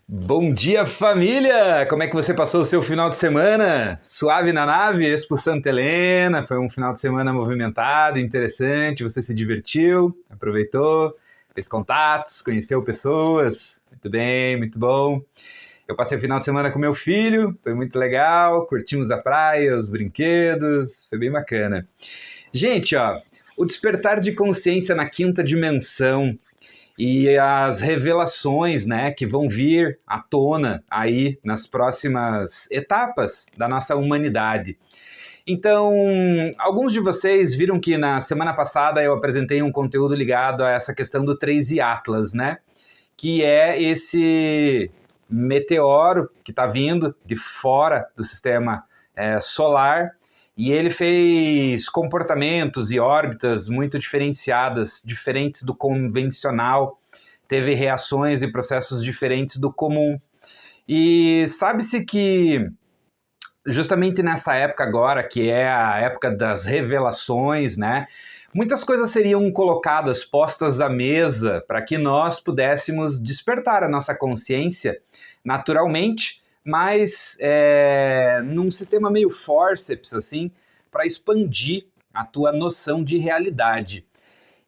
Bom dia, família! Como é que você passou o seu final de semana? Suave na nave, Expo Santa Helena, foi um final de semana movimentado, interessante, você se divertiu, aproveitou, fez contatos, conheceu pessoas, muito bem, muito bom. Eu passei o final de semana com meu filho, foi muito legal, curtimos a praia, os brinquedos, foi bem bacana. Gente, ó, o despertar de consciência na quinta dimensão e as revelações, né, que vão vir à tona aí nas próximas etapas da nossa humanidade. Então, alguns de vocês viram que na semana passada eu apresentei um conteúdo ligado a essa questão do 3i Atlas, né? Que é esse meteoro que está vindo de fora do sistema solar, e ele fez comportamentos e órbitas muito diferenciadas, diferentes do convencional, teve reações e processos diferentes do comum. E sabe-se que justamente nessa época agora, que é a época das revelações, né? Muitas coisas seriam colocadas, postas à mesa, para que nós pudéssemos despertar a nossa consciência naturalmente, mas num sistema meio forceps, assim, para expandir a tua noção de realidade.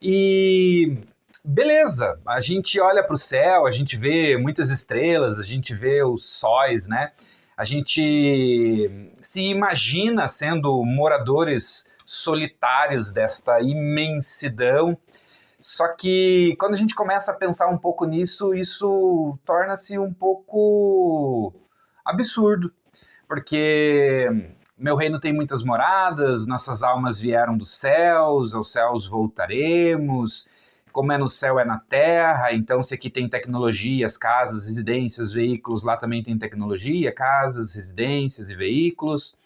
E beleza, a gente olha para o céu, a gente vê muitas estrelas, a gente vê os sóis, né? A gente se imagina sendo moradores solitários desta imensidão. Só que quando a gente começa a pensar um pouco nisso, isso torna-se um pouco absurdo, porque meu reino tem muitas moradas, nossas almas vieram dos céus, aos céus voltaremos, como é no céu é na terra, então se aqui tem tecnologias, casas, residências, veículos, lá também tem tecnologia, casas, residências e veículos.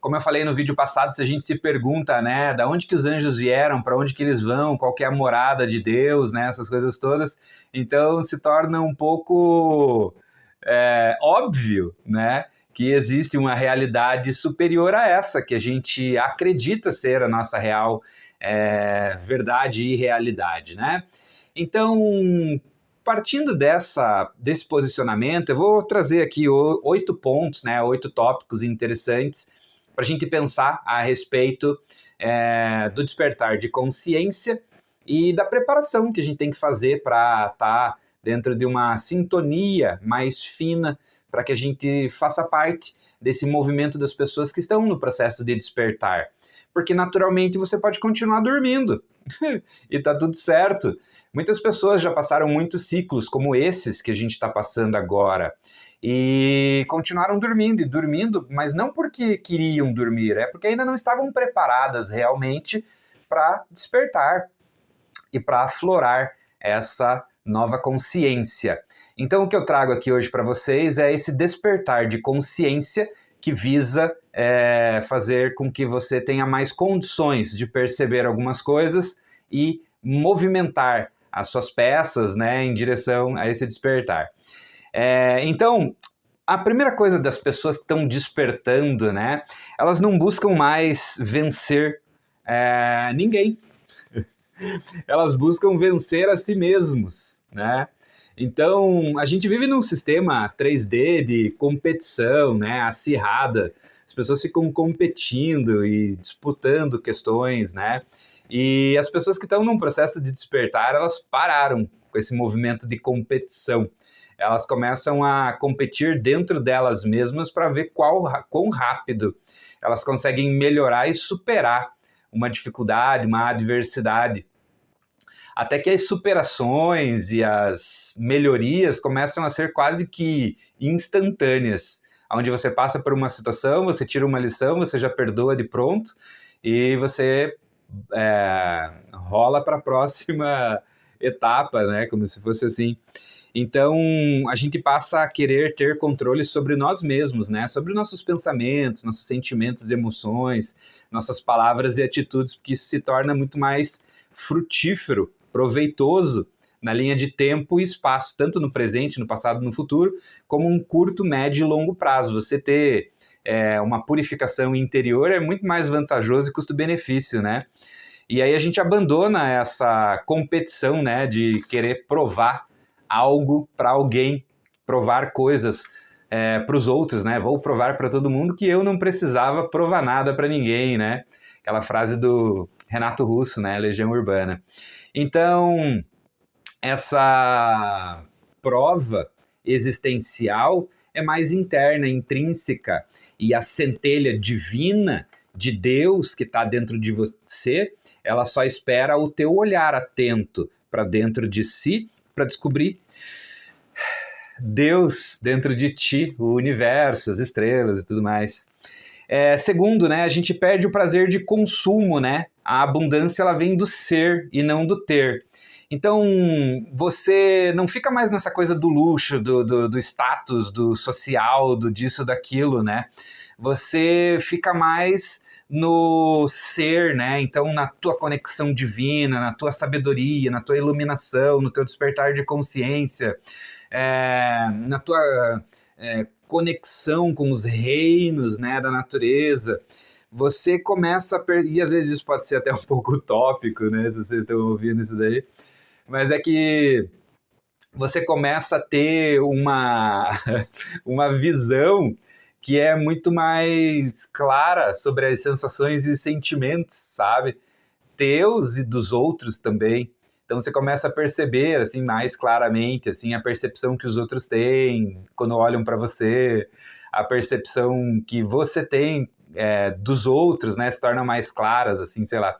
Como eu falei no vídeo passado, se a gente se pergunta, né, da onde que os anjos vieram, para onde que eles vão, qual que é a morada de Deus, né, essas coisas todas, então se torna um pouco óbvio, né, que existe uma realidade superior a essa, que a gente acredita ser a nossa real verdade e realidade, né? Então, partindo desse posicionamento, eu vou trazer aqui 8 pontos, né, 8 tópicos interessantes para a gente pensar a respeito do despertar de consciência e da preparação que a gente tem que fazer para estar dentro de uma sintonia mais fina, para que a gente faça parte desse movimento das pessoas que estão no processo de despertar. Porque naturalmente você pode continuar dormindo e tá tudo certo. Muitas pessoas já passaram muitos ciclos como esses que a gente está passando agora e continuaram dormindo e dormindo, mas não porque queriam dormir, é porque ainda não estavam preparadas realmente para despertar e para aflorar essa nova consciência. Então o que eu trago aqui hoje para vocês é esse despertar de consciência que visa fazer com que você tenha mais condições de perceber algumas coisas e movimentar as suas peças, né, em direção a esse despertar. Então, a primeira coisa das pessoas que estão despertando, né, elas não buscam mais vencer ninguém. Elas buscam vencer a si mesmos, né? Então, a gente vive num sistema 3D de competição, né, acirrada. As pessoas ficam competindo e disputando questões, né? E as pessoas que estão num processo de despertar, elas pararam com esse movimento de competição. Elas começam a competir dentro delas mesmas para ver quão rápido elas conseguem melhorar e superar uma dificuldade, uma adversidade. Até que as superações e as melhorias começam a ser quase que instantâneas, onde você passa por uma situação, você tira uma lição, você já perdoa de pronto e você rola para a próxima etapa, né? Como se fosse assim. Então, a gente passa a querer ter controle sobre nós mesmos, né? Sobre nossos pensamentos, nossos sentimentos, emoções, nossas palavras e atitudes, porque isso se torna muito mais frutífero, proveitoso na linha de tempo e espaço, tanto no presente, no passado, no futuro, como um curto, médio e longo prazo. Você ter uma purificação interior é muito mais vantajoso e custo-benefício, né? E aí a gente abandona essa competição, né, de querer provar algo para alguém, provar coisas para os outros, né? Vou provar para todo mundo que eu não precisava provar nada para ninguém, né? Aquela frase do Renato Russo, né? Legião Urbana. Então, essa prova existencial é mais interna, intrínseca, e a centelha divina de Deus que está dentro de você, ela só espera o teu olhar atento para dentro de si para descobrir Deus dentro de ti, o universo, as estrelas e tudo mais. Segundo, né, a gente perde o prazer de consumo, né? A abundância ela vem do ser e não do ter. Então, você não fica mais nessa coisa do luxo, do status, do social, do disso, daquilo, né? Você fica mais no ser, né? Então, na tua conexão divina, na tua sabedoria, na tua iluminação, no teu despertar de consciência, na tua conexão com os reinos, né, da natureza, você começa e às vezes isso pode ser até um pouco utópico, né, se vocês estão ouvindo isso daí, mas é que você começa a ter uma visão que é muito mais clara sobre as sensações e sentimentos, sabe? Teus e dos outros também. Então você começa a perceber assim mais claramente assim a percepção que os outros têm quando olham para você, a percepção que você tem dos outros, né, se torna mais claras, assim, sei lá.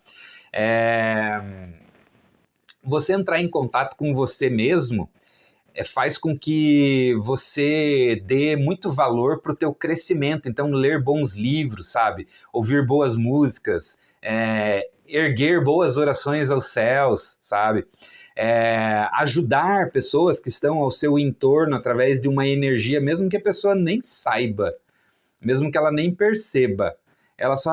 Você entrar em contato com você mesmo faz com que você dê muito valor para o teu crescimento. Então, ler bons livros, sabe? Ouvir boas músicas, erguer boas orações aos céus, sabe? Ajudar pessoas que estão ao seu entorno através de uma energia, mesmo que a pessoa nem saiba, mesmo que ela nem perceba. Ela só,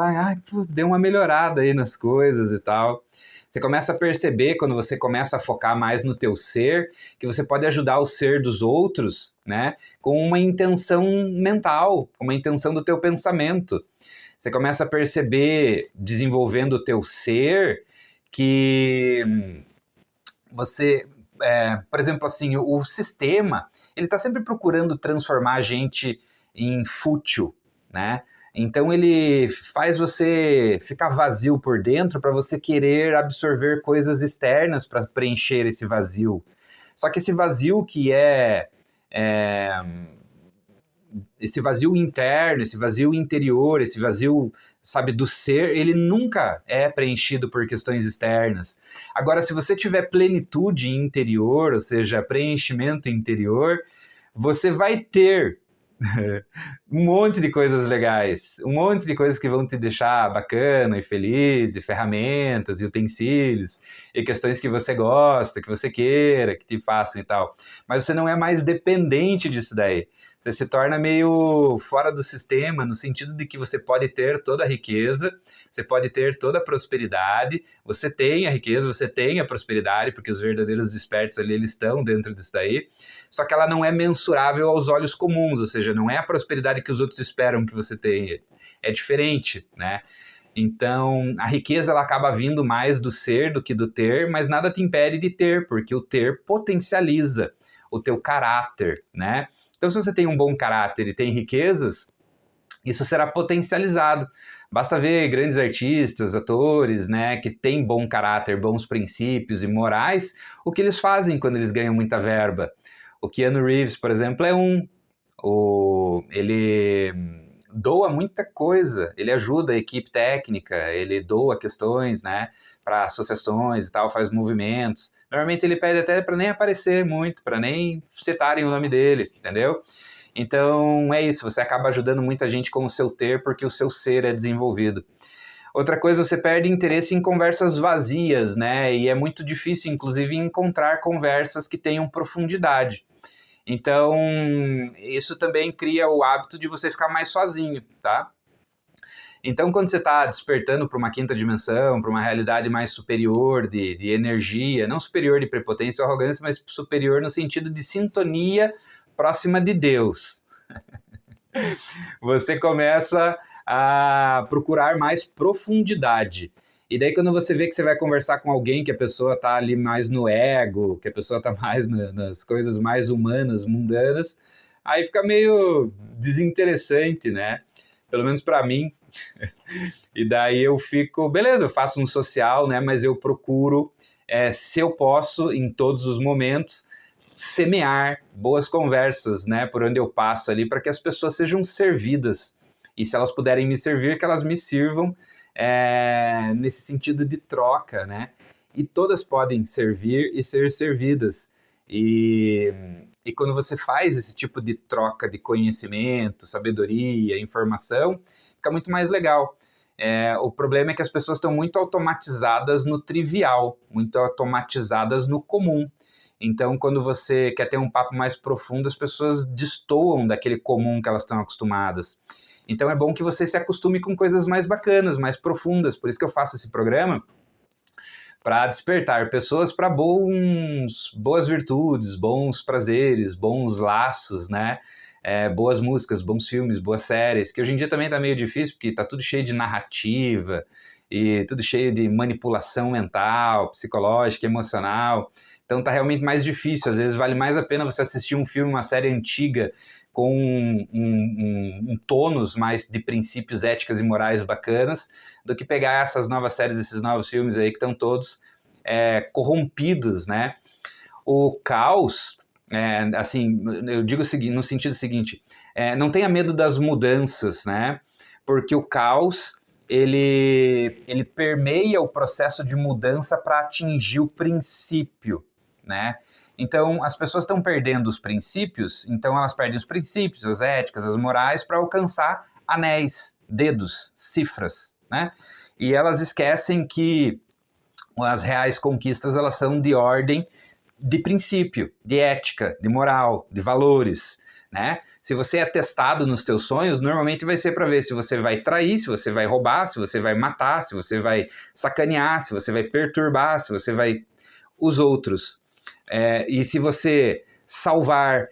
deu uma melhorada aí nas coisas e tal. Você começa a perceber, quando você começa a focar mais no teu ser, que você pode ajudar o ser dos outros, né, com uma intenção mental, com uma intenção do teu pensamento. Você começa a perceber, desenvolvendo o teu ser, que você... por exemplo, assim, o sistema, ele está sempre procurando transformar a gente em fútil, né? Então ele faz você ficar vazio por dentro para você querer absorver coisas externas para preencher esse vazio. Só que esse vazio que esse vazio interno, esse vazio interior, esse vazio, sabe, do ser, ele nunca é preenchido por questões externas. Agora, se você tiver plenitude interior, ou seja, preenchimento interior, você vai ter um monte de coisas legais, um monte de coisas que vão te deixar bacana e feliz, e ferramentas, e utensílios, e questões que você gosta, que você queira, que te façam e tal. Mas você não é mais dependente disso daí. Você se torna meio fora do sistema, no sentido de que você pode ter toda a riqueza, você pode ter toda a prosperidade, você tem a riqueza, você tem a prosperidade, porque os verdadeiros despertos ali, eles estão dentro disso daí, só que ela não é mensurável aos olhos comuns, ou seja, não é a prosperidade que os outros esperam que você tenha, é diferente, né? Então, a riqueza ela acaba vindo mais do ser do que do ter, mas nada te impede de ter, porque o ter potencializa o teu caráter, né? Então, se você tem um bom caráter e tem riquezas, isso será potencializado. Basta ver grandes artistas, atores, né, que têm bom caráter, bons princípios e morais, o que eles fazem quando eles ganham muita verba. O Keanu Reeves, por exemplo, ele doa muita coisa, ele ajuda a equipe técnica, ele doa questões, né, para associações e tal, faz movimentos. Normalmente ele pede até para nem aparecer muito, para nem citarem o nome dele, entendeu? Então é isso, você acaba ajudando muita gente com o seu ter, porque o seu ser é desenvolvido. Outra coisa, você perde interesse em conversas vazias, né? E é muito difícil, inclusive, encontrar conversas que tenham profundidade. Então, isso também cria o hábito de você ficar mais sozinho, tá? Então, quando você está despertando para uma quinta dimensão, para uma realidade mais superior de energia, não superior de prepotência ou arrogância, mas superior no sentido de sintonia próxima de Deus, você começa a procurar mais profundidade. E daí quando você vê que você vai conversar com alguém, que a pessoa tá ali mais no ego, que a pessoa tá mais nas coisas mais humanas, mundanas, aí fica meio desinteressante, né? Pelo menos para mim. E daí eu fico, beleza, eu faço um social, né? Mas eu procuro, se eu posso, em todos os momentos, semear boas conversas, né? Por onde eu passo ali, para que as pessoas sejam servidas. E se elas puderem me servir, que elas me sirvam nesse sentido de troca, né? E todas podem servir e ser servidas. E quando você faz esse tipo de troca de conhecimento, sabedoria, informação, fica muito mais legal. O problema é que as pessoas estão muito automatizadas no trivial, muito automatizadas no comum. Então, quando você quer ter um papo mais profundo, as pessoas destoam daquele comum que elas estão acostumadas. Então, é bom que você se acostume com coisas mais bacanas, mais profundas. Por isso que eu faço esse programa, para despertar pessoas para boas virtudes, bons prazeres, bons laços, né? Boas músicas, bons filmes, boas séries, que hoje em dia também tá meio difícil, porque tá tudo cheio de narrativa e tudo cheio de manipulação mental, psicológica, emocional. Então tá realmente mais difícil. Às vezes vale mais a pena você assistir um filme, uma série antiga, com um tônus mais de princípios éticos e morais bacanas, do que pegar essas novas séries, esses novos filmes aí que estão todos corrompidos, né? O caos, assim, eu digo no sentido seguinte, não tenha medo das mudanças, né? Porque o caos, ele permeia o processo de mudança para atingir o princípio, né? Então, as pessoas estão perdendo os princípios, então elas perdem os princípios, as éticas, as morais, para alcançar anéis, dedos, cifras, né? E elas esquecem que as reais conquistas, elas são de ordem de princípio, de ética, de moral, de valores, né? Se você é testado nos teus sonhos, normalmente vai ser para ver se você vai trair, se você vai roubar, se você vai matar, se você vai sacanear, se você vai perturbar, se você vai os outros. E se você salvar,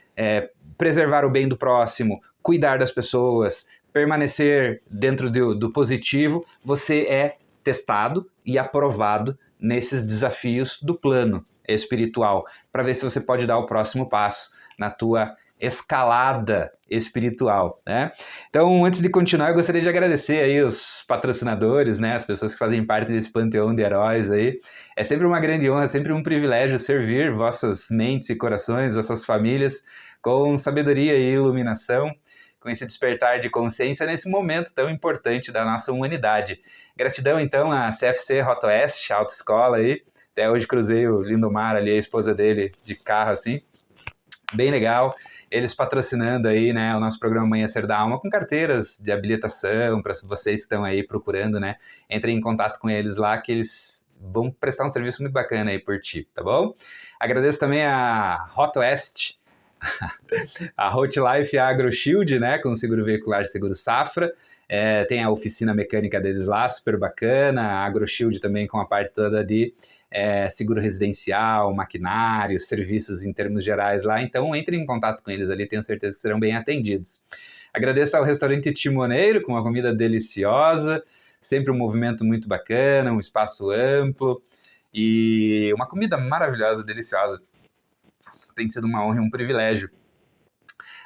preservar o bem do próximo, cuidar das pessoas, permanecer dentro do positivo, você é testado e aprovado nesses desafios do plano espiritual, para ver se você pode dar o próximo passo na tua escalada espiritual, né? Então, antes de continuar, eu gostaria de agradecer aí os patrocinadores, né? As pessoas que fazem parte desse panteão de heróis aí. É sempre uma grande honra, sempre um privilégio servir vossas mentes e corações, vossas famílias, com sabedoria e iluminação, com esse despertar de consciência nesse momento tão importante da nossa humanidade. Gratidão, então, à CFC Rota Oeste, autoescola aí. Até hoje cruzei o Lindomar ali, a esposa dele, de carro, assim. Bem legal. Eles patrocinando aí, né, o nosso programa Amanhecer da Alma com carteiras de habilitação para vocês que estão aí procurando, né? Entrem em contato com eles lá que eles vão prestar um serviço muito bacana aí por ti, tá bom? Agradeço também a Rota Oeste, a Hotlife Agro Shield, né, com seguro veicular seguro Safra, tem a oficina mecânica deles lá, super bacana, a Agro Shield também com a parte toda de seguro residencial, maquinário, serviços em termos gerais lá, então entre em contato com eles ali, tenho certeza que serão bem atendidos. Agradeço ao restaurante Timoneiro, com uma comida deliciosa, sempre um movimento muito bacana, um espaço amplo e uma comida maravilhosa, deliciosa. Tem sido uma honra e um privilégio.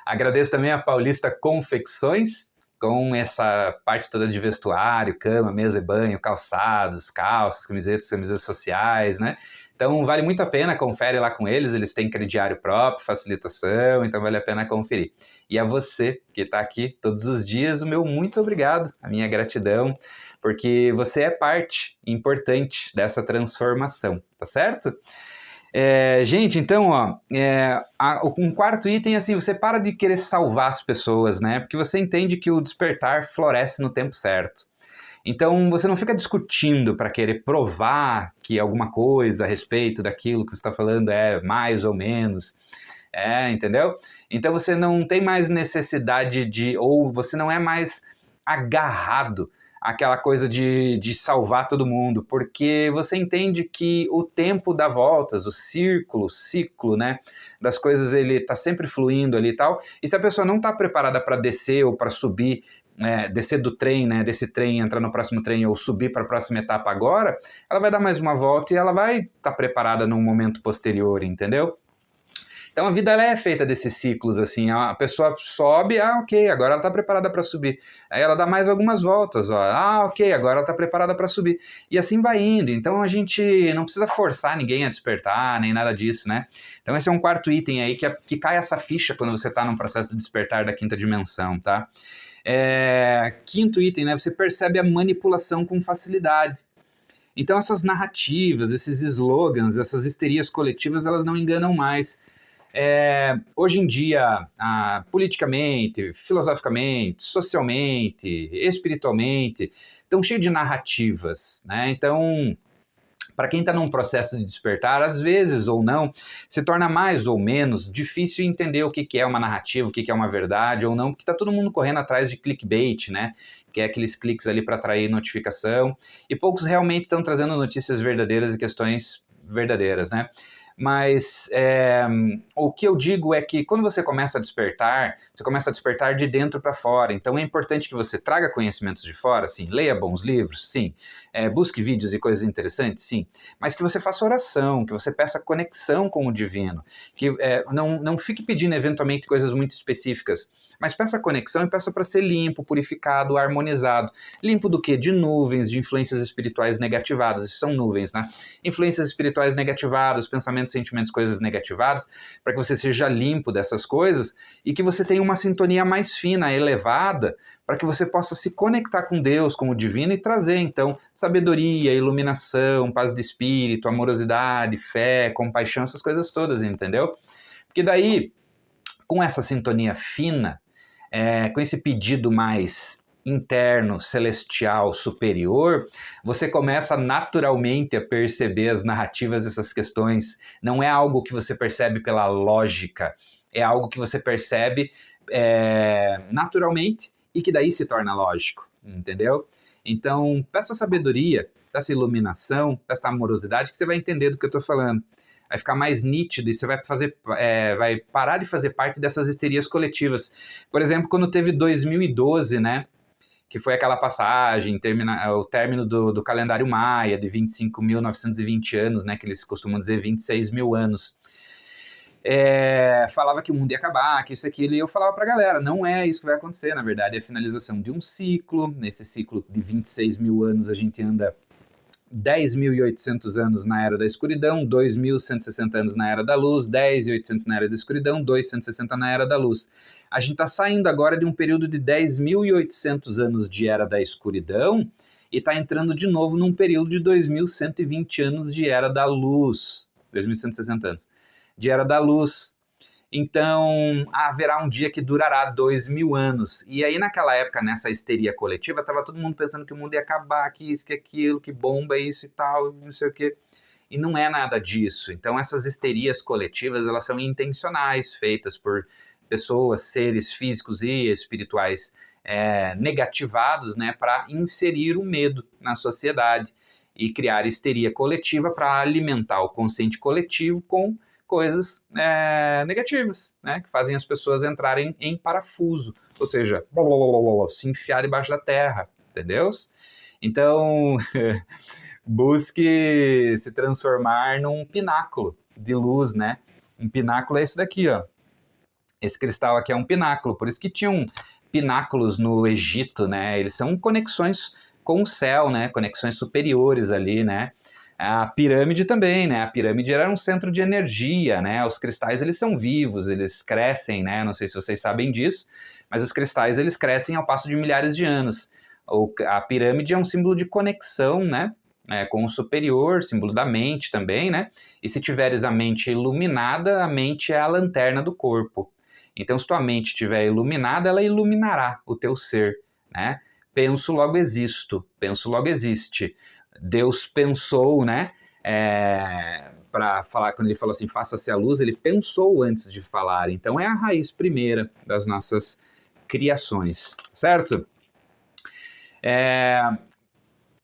Agradeço também a Paulista Confecções, com essa parte toda de vestuário, cama, mesa e banho, calçados, calças, camisetas sociais, né? Então vale muito a pena, confere lá com eles têm crediário próprio, facilitação, então vale a pena conferir. E a você que está aqui todos os dias, o meu muito obrigado, a minha gratidão, porque você é parte importante dessa transformação, tá certo? Gente, então, ó, um quarto item, assim, você para de querer salvar as pessoas, né? Porque você entende que o despertar floresce no tempo certo. Então, você não fica discutindo para querer provar que alguma coisa a respeito daquilo que você está falando é mais ou menos, entendeu? Então, você não tem mais necessidade ou você não é mais agarrado aquela coisa de salvar todo mundo, porque você entende que o tempo dá voltas, o ciclo, né, das coisas ele está sempre fluindo ali e tal, e se a pessoa não está preparada para descer ou para subir descer do trem, né, desse trem, entrar no próximo trem ou subir para a próxima etapa agora, ela vai dar mais uma volta e ela vai estar preparada num momento posterior, entendeu? Então a vida ela é feita desses ciclos, assim, a pessoa sobe, ok, agora ela está preparada para subir. Aí ela dá mais algumas voltas, ok, agora ela está preparada para subir. E assim vai indo, então a gente não precisa forçar ninguém a despertar, nem nada disso, né? Então esse é um quarto item aí que cai essa ficha quando você está num processo de despertar da quinta dimensão, tá? Quinto item, né? Você percebe a manipulação com facilidade. Então essas narrativas, esses slogans, essas histerias coletivas, elas não enganam mais. Hoje em dia, politicamente, filosoficamente, socialmente, espiritualmente, estão cheios de narrativas, né? Então, para quem está num processo de despertar, às vezes ou não, se torna mais ou menos difícil entender o que é uma narrativa, o que é uma verdade ou não, porque está todo mundo correndo atrás de clickbait, né? Que é aqueles cliques ali para atrair notificação, e poucos realmente estão trazendo notícias verdadeiras e questões verdadeiras, né? Mas o que eu digo é que quando você começa a despertar de dentro para fora. Então é importante que você traga conhecimentos de fora, sim, leia bons livros, sim, busque vídeos e coisas interessantes, sim, mas que você faça oração, que você peça conexão com o divino, que não fique pedindo eventualmente coisas muito específicas, mas peça conexão e peça para ser limpo, purificado, harmonizado. Limpo do quê? De nuvens, de influências espirituais negativadas. Isso são nuvens, né? Influências espirituais negativadas, pensamentos, sentimentos, coisas negativadas, para que você seja limpo dessas coisas e que você tenha uma sintonia mais fina, elevada, para que você possa se conectar com Deus, com o divino e trazer, então, sabedoria, iluminação, paz de espírito, amorosidade, fé, compaixão, essas coisas todas, entendeu? Porque daí, com essa sintonia fina, com esse pedido mais interno, celestial, superior, você começa naturalmente a perceber as narrativas dessas questões. Não é algo que você percebe pela lógica, é algo que você percebe naturalmente e que daí se torna lógico, entendeu? Então, peça sabedoria, peça iluminação, peça amorosidade, que você vai entender do que eu estou falando. Vai ficar mais nítido e você vai parar de fazer parte dessas histerias coletivas. Por exemplo, quando teve 2012, né? Que foi aquela passagem, o término do calendário maia, de 25.920 anos, né, que eles costumam dizer 26 mil anos. Falava que o mundo ia acabar, que isso, aquilo, e eu falava pra galera, não é isso que vai acontecer, na verdade é a finalização de um ciclo. Nesse ciclo de 26 mil anos a gente anda 10.800 anos na Era da Escuridão, 2.160 anos na Era da Luz, 10.800 na Era da Escuridão, 2.160 na Era da Luz. A gente está saindo agora de um período de 10.800 anos de Era da Escuridão e está entrando de novo num período de 2.120 anos de Era da Luz, 2.160 anos, de Era da Luz. Então, haverá um dia que durará 2.000 anos. E aí, naquela época, nessa histeria coletiva, estava todo mundo pensando que o mundo ia acabar, que isso, que aquilo, que bomba, isso e tal, não sei o quê. E não é nada disso. Então, essas histerias coletivas, elas são intencionais, feitas por pessoas, seres físicos e espirituais negativados, né, para inserir o medo na sociedade e criar histeria coletiva para alimentar o consciente coletivo com coisas negativas, né, que fazem as pessoas entrarem em parafuso, ou seja, se enfiar debaixo da terra, entendeu? Então, busque se transformar num pináculo de luz, né? Um pináculo é esse daqui, ó. Esse cristal aqui é um pináculo, por isso que tinham pináculos no Egito, né? Eles são conexões com o céu, né? Conexões superiores ali, né? A pirâmide também, né? A pirâmide era um centro de energia, né? Os cristais, eles são vivos, eles crescem, né? Não sei se vocês sabem disso, mas os cristais, eles crescem ao passo de milhares de anos. A pirâmide é um símbolo de conexão, né? Com o superior, símbolo da mente também, né? E se tiveres a mente iluminada, a mente é a lanterna do corpo. Então, se tua mente estiver iluminada, ela iluminará o teu ser, né? Penso, logo existo. Penso, logo existe. Deus pensou, né? Para falar, quando ele falou assim, faça-se a luz, ele pensou antes de falar. Então, é a raiz primeira das nossas criações, certo?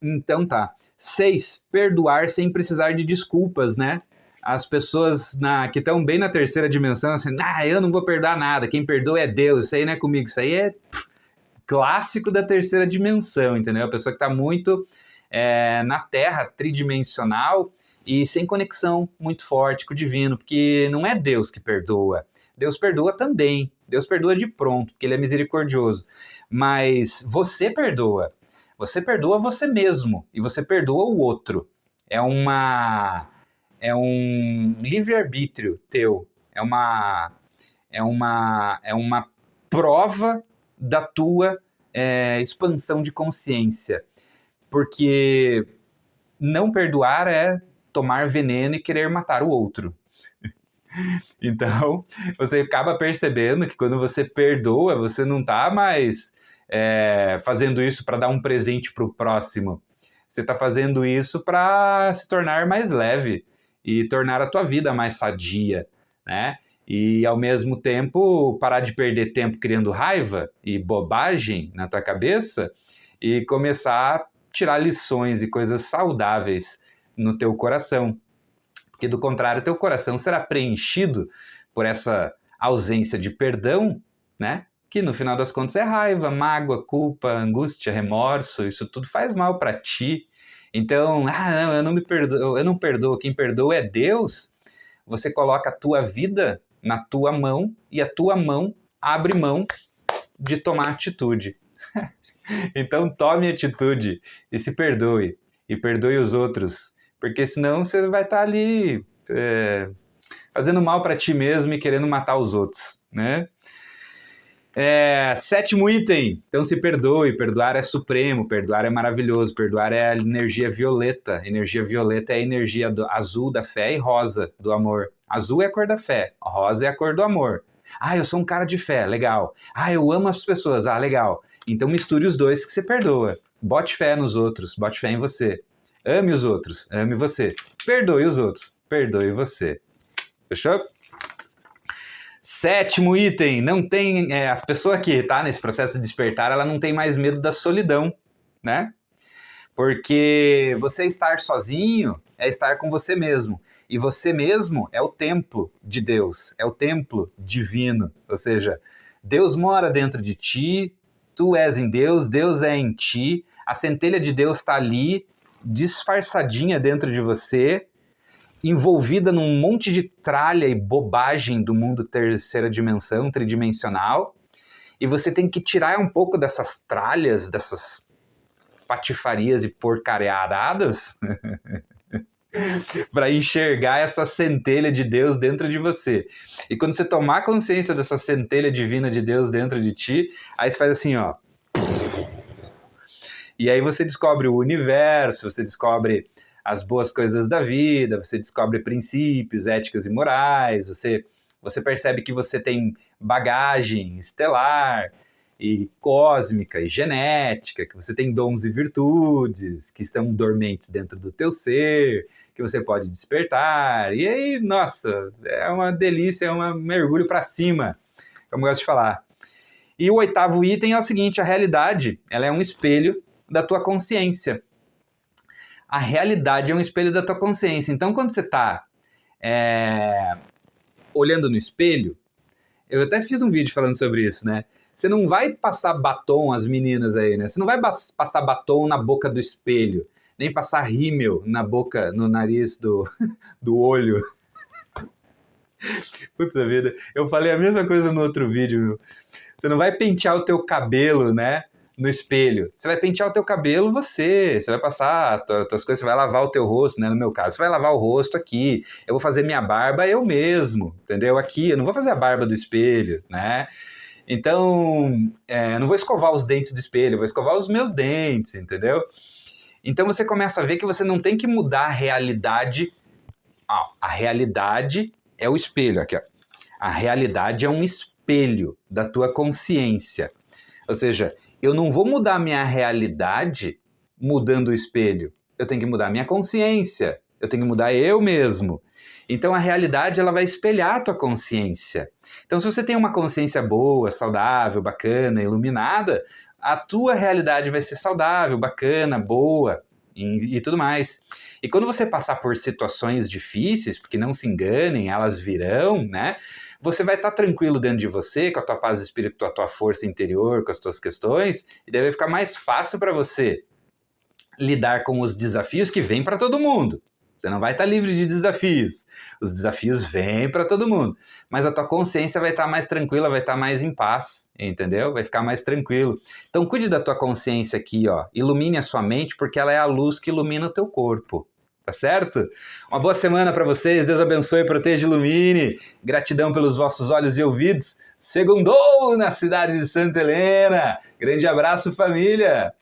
Então tá. 6, perdoar sem precisar de desculpas, né? As pessoas que estão bem na terceira dimensão, assim, eu não vou perdoar nada, quem perdoa é Deus, isso aí não é comigo, isso aí é clássico da terceira dimensão, entendeu? A pessoa que está muito na Terra tridimensional e sem conexão muito forte com o divino, porque não é Deus que perdoa. Deus perdoa também, Deus perdoa de pronto, porque Ele é misericordioso. Mas você perdoa você mesmo e você perdoa o outro. É um livre-arbítrio teu, é uma prova da tua expansão de consciência. Porque não perdoar é tomar veneno e querer matar o outro. Então, você acaba percebendo que quando você perdoa, você não está mais fazendo isso para dar um presente para o próximo. Você está fazendo isso para se tornar mais leve e tornar a tua vida mais sadia, né? E, ao mesmo tempo, parar de perder tempo criando raiva e bobagem na tua cabeça e começar a tirar lições e coisas saudáveis no teu coração. Porque, do contrário, teu coração será preenchido por essa ausência de perdão, né? Que no final das contas é raiva, mágoa, culpa, angústia, remorso, isso tudo faz mal para ti. Então, não, eu não perdoo, quem perdoa é Deus. Você coloca a tua vida na tua mão e a tua mão abre mão de tomar atitude. Então tome atitude e se perdoe. E perdoe os outros. Porque senão você vai estar ali fazendo mal para ti mesmo e querendo matar os outros, né? 7º item. Então se perdoe. Perdoar é supremo. Perdoar é maravilhoso. Perdoar é a energia violeta. Energia violeta é a energia azul da fé e rosa do amor. Azul é a cor da fé. Rosa é a cor do amor. Eu sou um cara de fé. Legal. Eu amo as pessoas. Legal. Então misture os dois que você perdoa. Bote fé nos outros. Bote fé em você. Ame os outros. Ame você. Perdoe os outros. Perdoe você. Fechou? 7º item, não tem, a pessoa que está nesse processo de despertar, ela não tem mais medo da solidão, né? Porque você estar sozinho é estar com você mesmo. E você mesmo é o templo de Deus, é o templo divino. Ou seja, Deus mora dentro de ti, tu és em Deus, Deus é em ti, a centelha de Deus está ali, disfarçadinha dentro de você, envolvida num monte de tralha e bobagem do mundo terceira dimensão, tridimensional, e você tem que tirar um pouco dessas tralhas, dessas patifarias e porcariadas para enxergar essa centelha de Deus dentro de você. E quando você tomar consciência dessa centelha divina de Deus dentro de ti, aí você faz assim, ó. E aí você descobre o universo, você descobre as boas coisas da vida, você descobre princípios, éticas e morais, você percebe que você tem bagagem estelar e cósmica e genética, que você tem dons e virtudes que estão dormentes dentro do teu ser, que você pode despertar. E aí, nossa, é uma delícia, é um mergulho para cima, como eu gosto de falar. E o 8º item é o seguinte, a realidade, ela é um espelho da tua consciência. A realidade é um espelho da tua consciência. Então, quando você está olhando no espelho, eu até fiz um vídeo falando sobre isso, né? Você não vai passar batom, as meninas aí, né? Você não vai passar batom na boca do espelho, nem passar rímel na boca, no nariz do olho. Puta vida, eu falei a mesma coisa no outro vídeo, meu. Você não vai pentear o teu cabelo, né? No espelho. Você vai pentear o teu cabelo você vai passar tuas coisas, você vai lavar o teu rosto, né? No meu caso, você vai lavar o rosto aqui. Eu vou fazer minha barba eu mesmo, entendeu? Aqui, eu não vou fazer a barba do espelho, né? Então, eu não vou escovar os dentes do espelho, eu vou escovar os meus dentes, entendeu? Então você começa a ver que você não tem que mudar a realidade. A realidade é o espelho aqui, ó. A realidade é um espelho da tua consciência. Ou seja, eu não vou mudar a minha realidade mudando o espelho. Eu tenho que mudar a minha consciência. Eu tenho que mudar eu mesmo. Então a realidade ela vai espelhar a tua consciência. Então se você tem uma consciência boa, saudável, bacana, iluminada, a tua realidade vai ser saudável, bacana, boa e tudo mais. E quando você passar por situações difíceis, porque não se enganem, elas virão, né? você vai estar tranquilo dentro de você, com a tua paz de espírito, com a tua força interior, com as tuas questões, e daí vai ficar mais fácil para você lidar com os desafios que vêm para todo mundo. Você não vai estar livre de desafios. Os desafios vêm para todo mundo. Mas a tua consciência vai estar mais tranquila, vai estar mais em paz, entendeu? Vai ficar mais tranquilo. Então cuide da tua consciência aqui, ó. Ilumine a sua mente, porque ela é a luz que ilumina o teu corpo. Tá certo? Uma boa semana para vocês. Deus abençoe, proteja e ilumine. Gratidão pelos vossos olhos e ouvidos. Segundou na cidade de Santa Helena. Grande abraço, família!